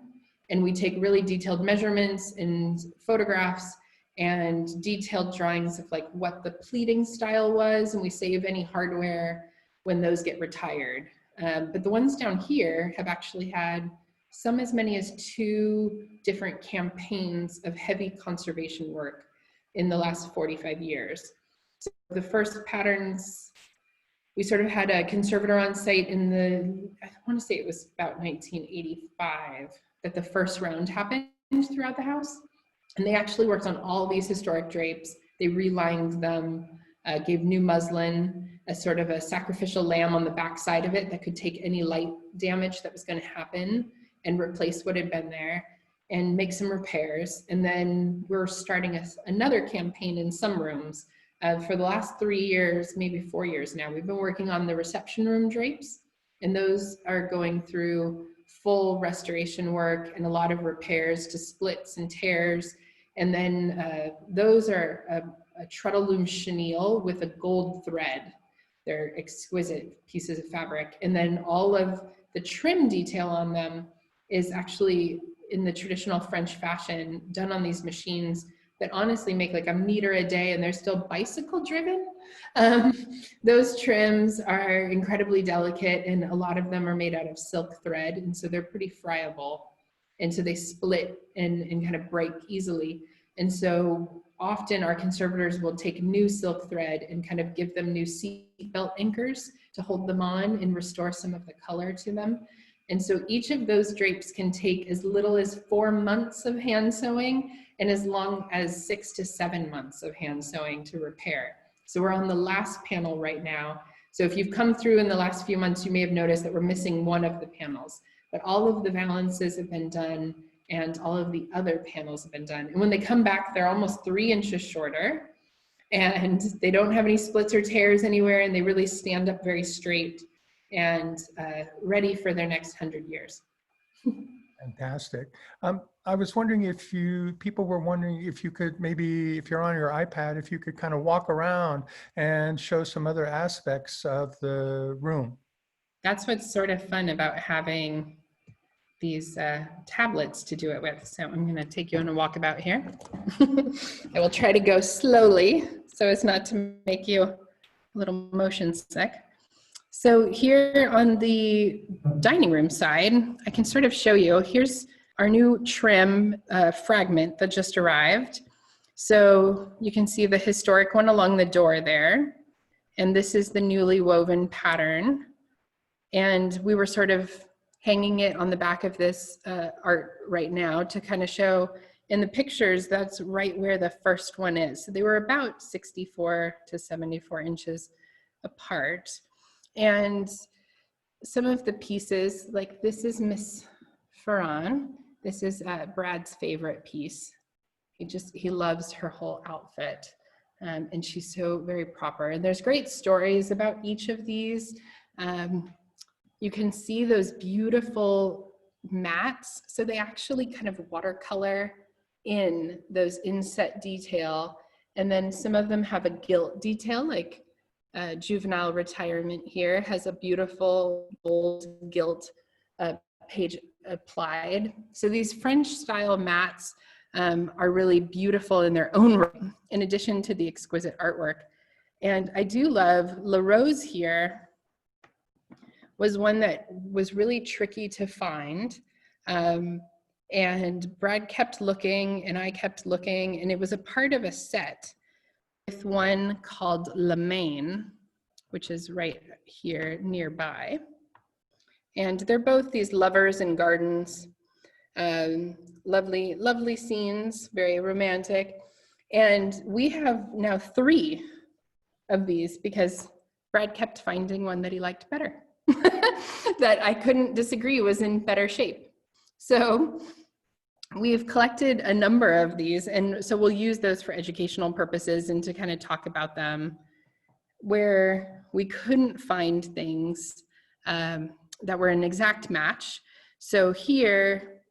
and we take really detailed measurements and photographs and detailed drawings of like what the pleating style was, and we save any hardware when those get retired. But the ones down here have actually had some as many as 2 different campaigns of heavy conservation work in the last 45 years. So the first patterns, we sort of had a conservator on site in I want to say it was about 1985 that the first round happened throughout the house. And they actually worked on all these historic drapes. They relined them, gave new muslin, a sort of a sacrificial lamb on the back side of it that could take any light damage that was going to happen and replace what had been there and make some repairs. And then we're starting another campaign in some rooms. For the last 3 years, maybe 4 years now, we've been working on the reception room drapes, and those are going through full restoration work and a lot of repairs to splits and tears. And then those are a treadle loom chenille with a gold thread. They're exquisite pieces of fabric. And then all of the trim detail on them is actually in the traditional French fashion, done on these machines that honestly make like a meter a day, and they're still bicycle driven. Those trims are incredibly delicate, and a lot of them are made out of silk thread, and so they're pretty friable. And so they split and kind of break easily. And so often our conservators will take new silk thread and kind of give them new seatbelt anchors to hold them on and restore some of the color to them. And so each of those drapes can take as little as 4 months of hand sewing and as long as 6 to 7 months of hand sewing to repair. So we're on the last panel right now. So if you've come through in the last few months, you may have noticed that we're missing one of the panels, but all of the valances have been done and all of the other panels have been done. And when they come back, they're almost 3 inches shorter, and they don't have any splits or tears anywhere, and they really stand up very straight and ready for their next 100 years. Fantastic. I was wondering if people were wondering if you could maybe, if you're on your iPad, if you could kind of walk around and show some other aspects of the room. That's what's sort of fun about having these tablets to do it with. So I'm going to take you on a walkabout here. I will try to go slowly so as not to make you a little motion sick. So here on the dining room side, I can sort of show you, here's our new trim fragment that just arrived. So you can see the historic one along the door there. And this is the newly woven pattern. And we were sort of hanging it on the back of this art right now to kind of show in the pictures, that's right where the first one is. So they were about 64 to 74 inches apart. And some of the pieces, like this is Miss Ferran. This is Brad's favorite piece. He loves her whole outfit. And she's so very proper. And there's great stories about each of these. You can see those beautiful mats. So they actually kind of watercolor in those inset detail. And then some of them have a gilt detail, like Juvenile Retirement here has a beautiful bold gilt page applied. So these French style mats are really beautiful in their own right, in addition to the exquisite artwork. And I do love La Rose here was one that was really tricky to find. And Brad kept looking and I kept looking, and it was a part of a set with one called La Main, which is right here nearby. And they're both these lovers in gardens, lovely, lovely scenes, very romantic. And we have now 3 of these because Brad kept finding one that he liked better, that I couldn't disagree was in better shape. So we've collected a number of these, and so we'll use those for educational purposes and to kind of talk about them where we couldn't find things that were an exact match. So here,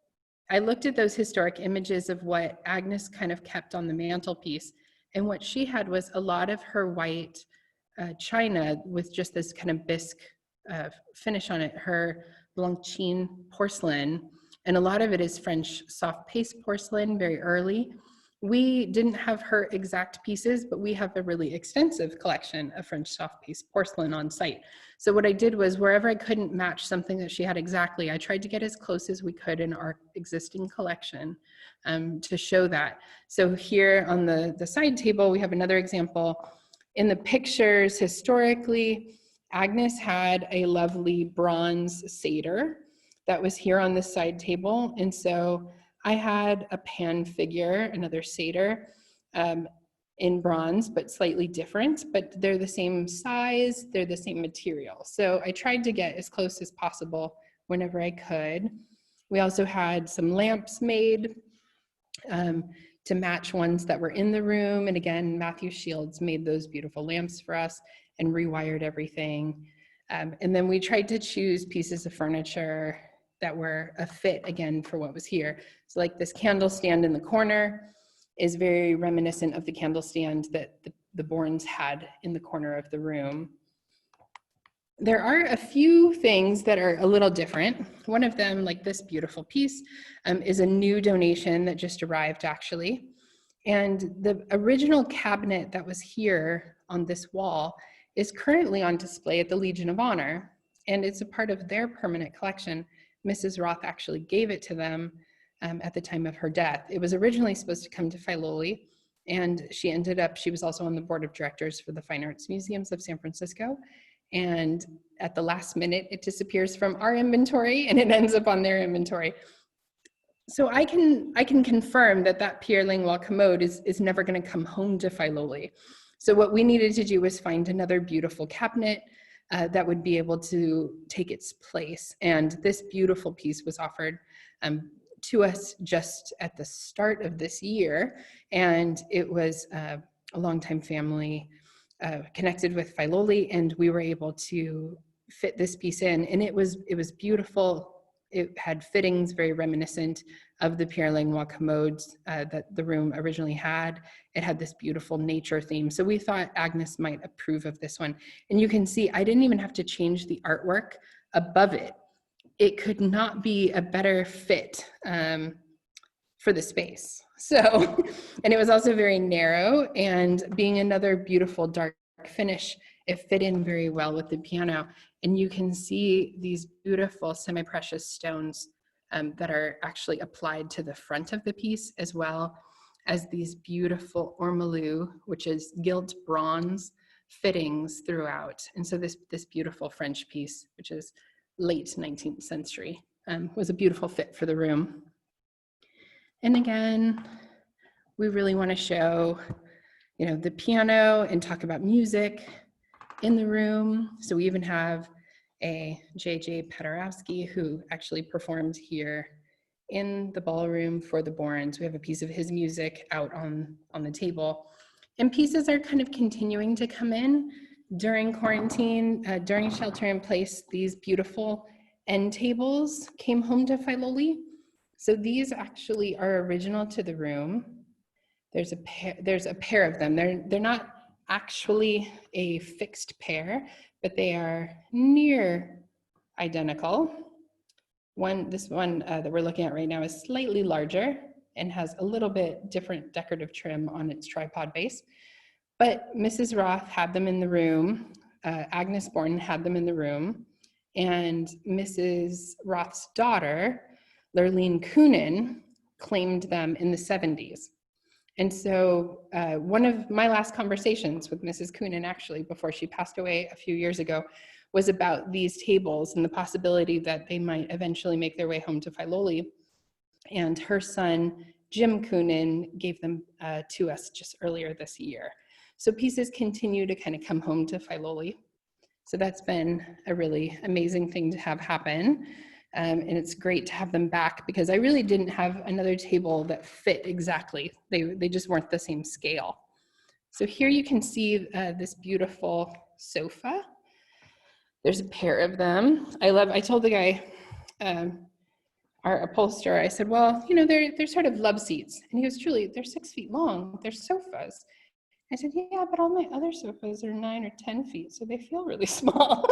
I looked at those historic images of what Agnes kind of kept on the mantelpiece, and what she had was a lot of her white china with just this kind of bisque finish on it, her Blanchine porcelain, and a lot of it is French soft paste porcelain, very early. We didn't have her exact pieces, but we have a really extensive collection of French soft paste porcelain on site. So what I did was wherever I couldn't match something that she had exactly, I tried to get as close as we could in our existing collection to show that. So here on the side table, we have another example. In the pictures, historically, Agnes had a lovely bronze satyr that was here on this side table. And so I had a pan figure, another satyr, in bronze, but slightly different, but they're the same size, they're the same material. So I tried to get as close as possible whenever I could. We also had some lamps made to match ones that were in the room. And again, Matthew Shields made those beautiful lamps for us and rewired everything. And then we tried to choose pieces of furniture that were a fit again for what was here. So like this candle stand in the corner is very reminiscent of the candle stand that the Bournes had in the corner of the room. There are a few things that are a little different. One of them, like this beautiful piece, is a new donation that just arrived actually. And the original cabinet that was here on this wall is currently on display at the Legion of Honor, and it's a part of their permanent collection. Mrs. Roth actually gave it to them at the time of her death. It was originally supposed to come to Filoli, and she was also on the board of directors for the Fine Arts Museums of San Francisco. And at the last minute, it disappears from our inventory and it ends up on their inventory. So I can confirm that Pierre Langlois commode is never going to come home to Filoli. So what we needed to do was find another beautiful cabinet that would be able to take its place. And this beautiful piece was offered to us just at the start of this year. And it was a longtime family connected with Filoli, and we were able to fit this piece in. And it was beautiful. It had fittings very reminiscent of the Pierre Langlois commodes that the room originally had. It had this beautiful nature theme. So we thought Agnes might approve of this one. And you can see, I didn't even have to change the artwork above it. It could not be a better fit for the space. So, and it was also very narrow, and being another beautiful dark finish, it fit in very well with the piano. And you can see these beautiful semi-precious stones that are actually applied to the front of the piece, as well as these beautiful ormolu, which is gilt bronze fittings throughout. And so this beautiful French piece, which is late 19th century, was a beautiful fit for the room. And again, we really want to show, the piano and talk about music in the room. So we even have a J.J. Paderewski who actually performed here in the ballroom for the Borns. We have a piece of his music out on the table. And pieces are kind of continuing to come in during quarantine, during shelter in place. These beautiful end tables came home to Filoli. So these actually are original to the room. There's a pair of them. They're not actually a fixed pair, but they are near identical. This one that we're looking at right now is slightly larger and has a little bit different decorative trim on its tripod base. But Mrs. Roth had them in the room. Agnes Born had them in the room. And Mrs. Roth's daughter, Lurleen Coonan, claimed them in the 70s. And so one of my last conversations with Mrs. Coonan, actually, before she passed away a few years ago, was about these tables and the possibility that they might eventually make their way home to Filoli. And her son, Jim Coonan, gave them to us just earlier this year. So pieces continue to kind of come home to Filoli. So that's been a really amazing thing to have happen. And it's great to have them back because I really didn't have another table that fit exactly. They just weren't the same scale. So here you can see this beautiful sofa. There's a pair of them. I told the guy, our upholsterer, I said, well, they're sort of love seats. And he goes, Julie, they're 6 feet long. They're sofas. I said, yeah, but all my other sofas are 9 or 10 feet, so they feel really small.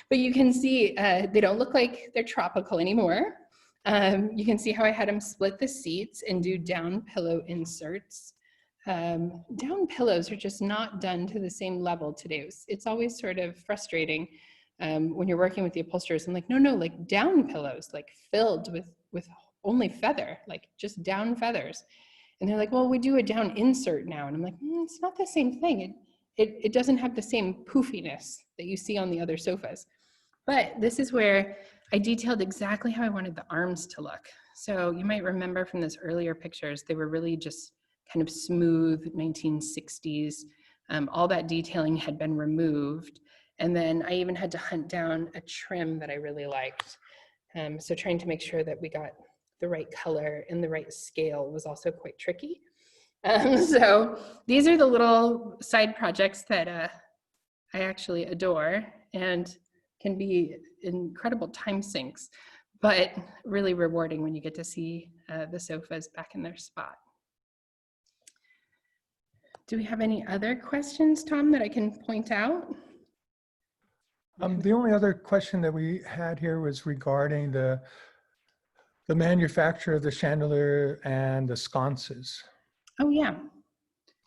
But you can see they don't look like they're tropical anymore. You can see how I had them split the seats and do down pillow inserts. Down pillows are just not done to the same level today. It's always sort of frustrating when you're working with the upholsterers. I'm like, no, like down pillows, like filled with only feather, like just down feathers. And they're like, well, we do a down insert now. And I'm like, it's not the same thing. It doesn't have the same poofiness that you see on the other sofas. But this is where I detailed exactly how I wanted the arms to look. So you might remember from those earlier pictures, they were really just kind of smooth 1960s. All that detailing had been removed. And then I even had to hunt down a trim that I really liked. So trying to make sure that we got the right color and the right scale was also quite tricky. So these are the little side projects that I actually adore and can be incredible time sinks, but really rewarding when you get to see the sofas back in their spot. Do we have any other questions, Tom, that I can point out? The only other question that we had here was regarding the manufacture of the chandelier and the sconces. Oh yeah.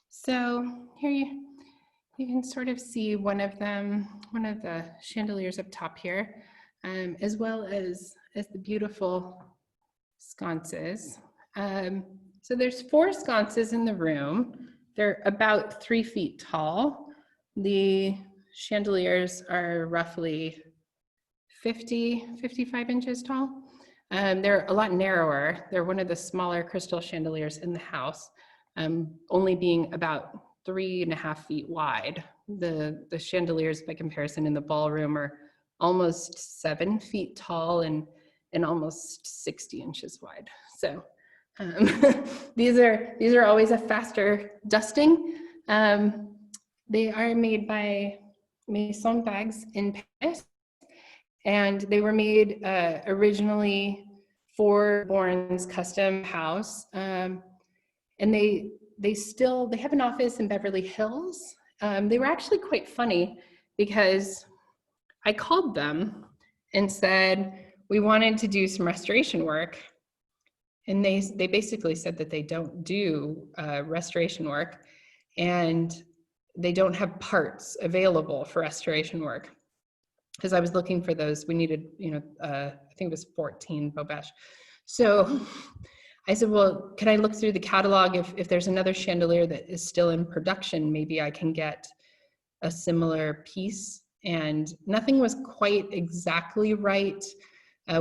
So here you can sort of see one of them, one of the chandeliers up top here, as well as the beautiful sconces. So there's 4 sconces in the room. They're about 3 feet tall. The chandeliers are roughly 55 inches tall. They're a lot narrower. They're one of the smaller crystal chandeliers in the house, only being about 3.5 feet wide. The chandeliers, by comparison, in the ballroom are almost 7 feet tall and almost 60 inches wide. So these are always a faster dusting. They are made by Maison Bags in Paris. And they were made originally for Born's custom house. And they have an office in Beverly Hills. They were actually quite funny because I called them and said, we wanted to do some restoration work. And they basically said that they don't do restoration work and they don't have parts available for restoration work. Because I was looking for those, we needed, I think it was 14 Bobesh. So I said, well, can I look through the catalog? If there's another chandelier that is still in production, maybe I can get a similar piece. And nothing was quite exactly right.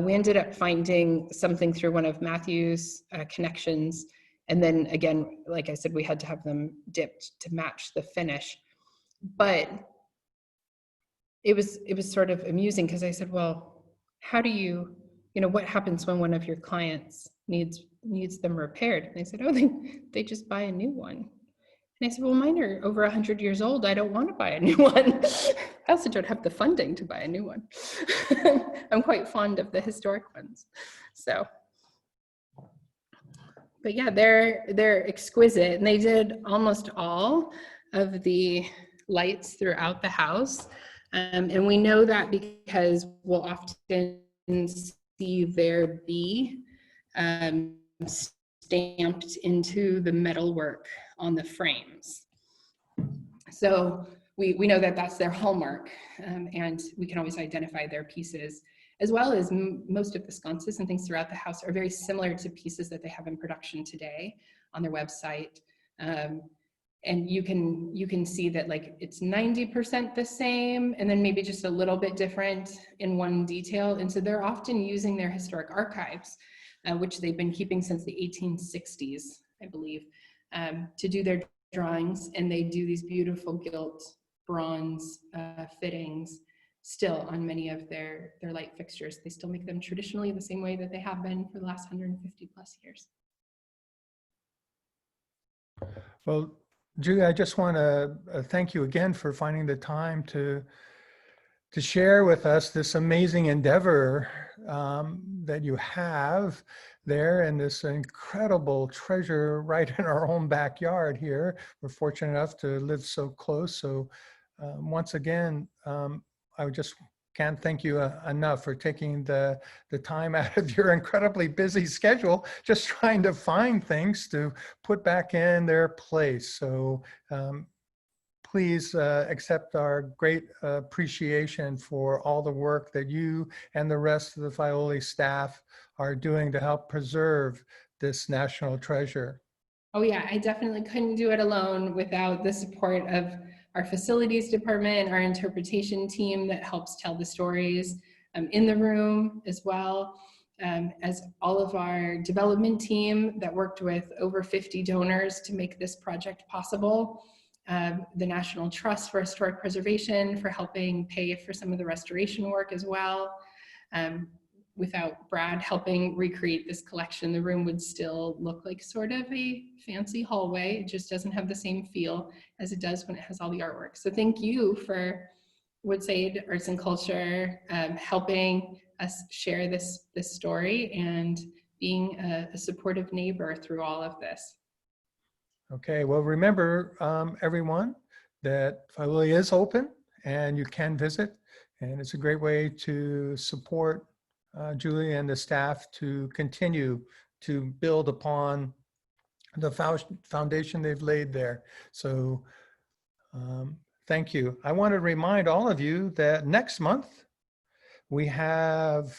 We ended up finding something through one of Matthew's connections. And then again, like I said, we had to have them dipped to match the finish. But it was sort of amusing because I said, well, how do you know, what happens when one of your clients needs them repaired? And they said, oh, they just buy a new one. And I said, well, mine are over 100 years old. I don't want to buy a new one. I also don't have the funding to buy a new one. I'm quite fond of the historic ones. So, but yeah, they're exquisite. And they did almost all of the lights throughout the house. And we know that because we'll often see their B stamped into the metalwork on the frames. So we know that that's their hallmark, and we can always identify their pieces, as well as most of the sconces and things throughout the house are very similar to pieces that they have in production today on their website. And you can see that like it's 90% the same, and then maybe just a little bit different in one detail. And so they're often using their historic archives, which they've been keeping since the 1860s, I believe, to do their drawings. And they do these beautiful gilt bronze fittings still on many of their light fixtures. They still make them traditionally the same way that they have been for the last 150 plus years. Well, Julie, I just want to thank you again for finding the time to share with us this amazing endeavor that you have there, and this incredible treasure right in our own backyard here. We're fortunate enough to live so close. So once again, I just can't thank you enough for taking the time out of your incredibly busy schedule, just trying to find things to put back in their place. So please accept our great appreciation for all the work that you and the rest of the Filoli staff are doing to help preserve this national treasure. Oh yeah, I definitely couldn't do it alone without the support of our facilities department, our interpretation team that helps tell the stories in the room as well, as all of our development team that worked with over 50 donors to make this project possible. The National Trust for Historic Preservation for helping pay for some of the restoration work as well. Without Brad helping recreate this collection, the room would still look like sort of a fancy hallway. It just doesn't have the same feel as it does when it has all the artwork. So thank you for Woodside Arts and Culture helping us share this story and being a supportive neighbor through all of this. Okay, well, remember everyone that Filoli is open and you can visit, and it's a great way to support Julie and the staff to continue to build upon the foundation they've laid there. So thank you. I want to remind all of you that next month we have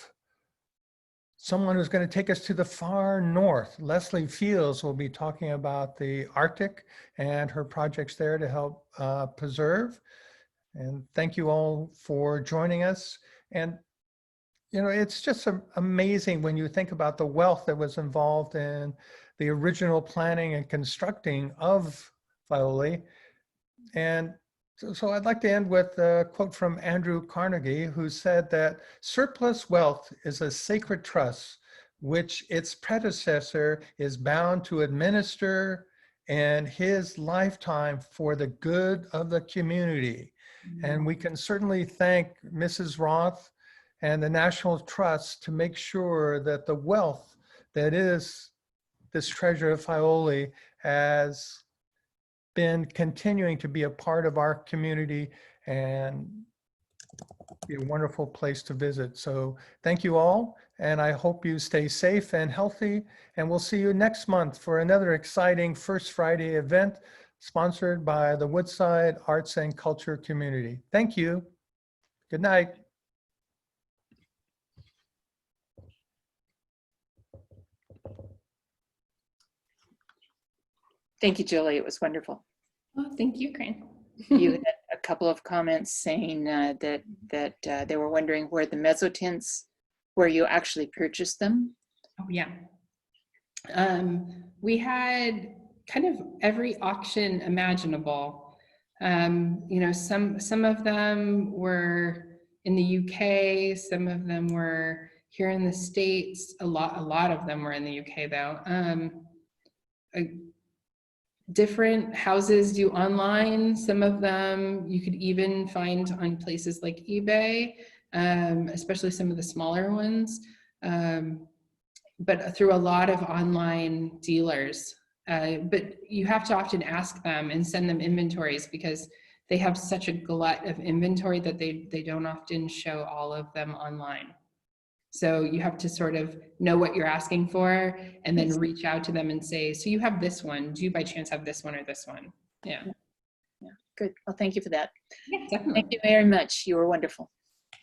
someone who's going to take us to the far north. Leslie Fields will be talking about the Arctic and her projects there to help preserve. And thank you all for joining us. And you know, it's just amazing when you think about the wealth that was involved in the original planning and constructing of Filoli. And so I'd like to end with a quote from Andrew Carnegie, who said that surplus wealth is a sacred trust which its predecessor is bound to administer in his lifetime for the good of the community. And we can certainly thank Mrs. Roth and the National Trust to make sure that the wealth that is this treasure of Filoli has been continuing to be a part of our community and be a wonderful place to visit. So thank you all, and I hope you stay safe and healthy, and we'll see you next month for another exciting First Friday event sponsored by the Woodside Arts and Culture community. Thank you. Good night. Thank you, Julie. It was wonderful. Oh, thank you, Crane. You had a couple of comments saying that they were wondering where the Mezzotints, where you actually purchased them. Oh, yeah. We had kind of every auction imaginable. You know, some of them were in the UK, some of them were here in the States. A lot of them were in the UK though. Different houses do online. Some of them you could even find on places like eBay, especially some of the smaller ones. But through a lot of online dealers. But you have to often ask them and send them inventories because they have such a glut of inventory that they don't often show all of them online. So you have to sort of know what you're asking for and then reach out to them and say, so you have this one, do you by chance have this one or this one? Yeah. Yeah, good. Well, thank you for that. Yeah, definitely. Thank you very much. You were wonderful.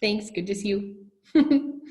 Thanks, good to see you.